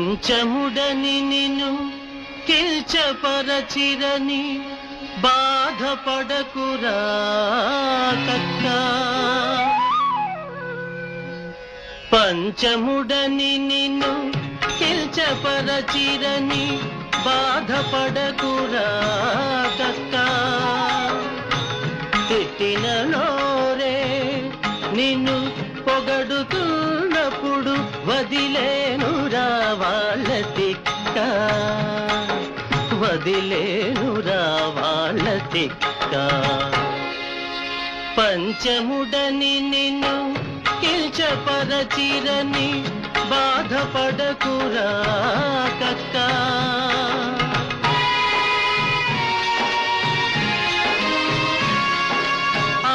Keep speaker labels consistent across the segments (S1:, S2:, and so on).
S1: పంచముడని నిన్ను కిల్చపరచిరని బాధపడకురా కక్కా. పంచముడని నిన్ను కిల్చపరచిరని బాధపడకురా కక్కా. తిట్టిన నోరే నిన్ను పొగడుతున్నప్పుడు వదిలేనురా వాళ్ళ తిక్క, వదిలేనురా వాళ్ళ తిక్క. పంచముడని నిన్ను కిల్చపరచిరని బాధపడకురా కక్కా.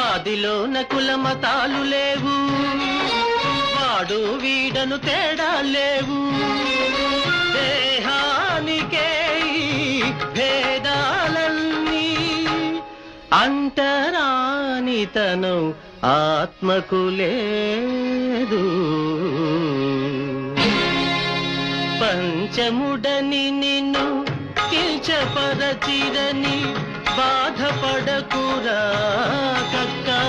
S1: ఆదిలోన కుల మతాలు లేవు, వాడు వీడను తేడా లేవు. దేహానికే భేదాలన్నీ అంటరానితనం ఆత్మకు లేదు. పంచముడని నిన్ను కిల్చపరచిరని బాధపడకురా కక్కా.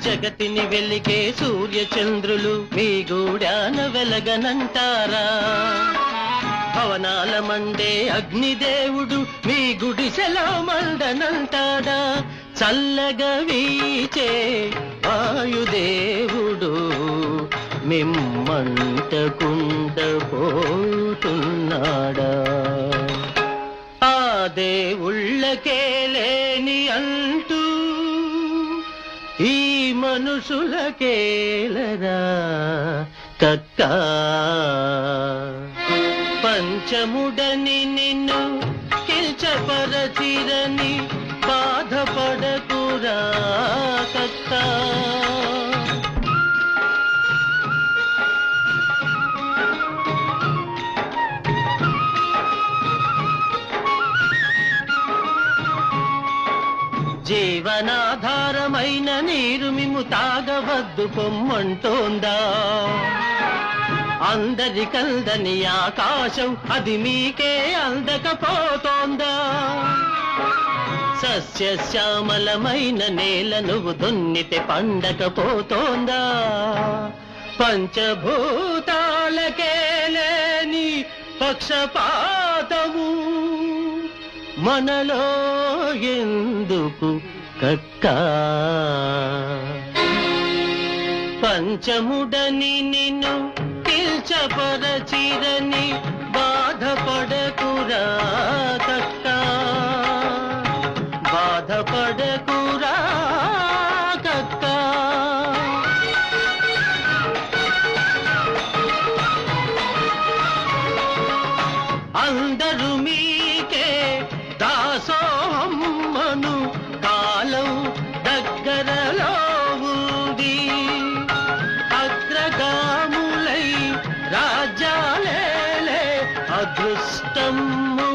S1: జగతిని వెలిగే సూర్య చంద్రులు మీ గూడాన వెలగనంటారా? భవనాల మండే అగ్నిదేవుడు మీ గుడిసెలో మండనంటాడా? చల్లగా వీచే వాయుదేవుడు మిమ్మంటకుండా పోతున్నాడా? ఆ దేవుళ్ళకే లేని అంటూ ఈ మనుషులకేలరా కక్కా. పంచముడని నిన్ను కిల్చపరచిరని బాధపడకురా కక్కా. జీవనాధారమైన నీరు మిమ్ము తాగవద్దు పొమ్మంటోందా? అందరికందని ఆకాశం అది మీకే అందకపోతోందా? సస్యశ్యామలమైన నేల నువ్వు దున్నితే పండకపోతోందా? పంచభూతాలకే లేని పక్షపాతము మనలో ఎందుకు కక్కా? పంచముడని నిన్ను కిల్చపరచిరని బాధపడకురా కక్కా, బాధపడకురా కక్కా. అందరూ మీకే దాసోహమ్మను కాలం దగ్గరలో ఉంది. అగ్రగాములై రాజ్యాలేలే అదృష్టము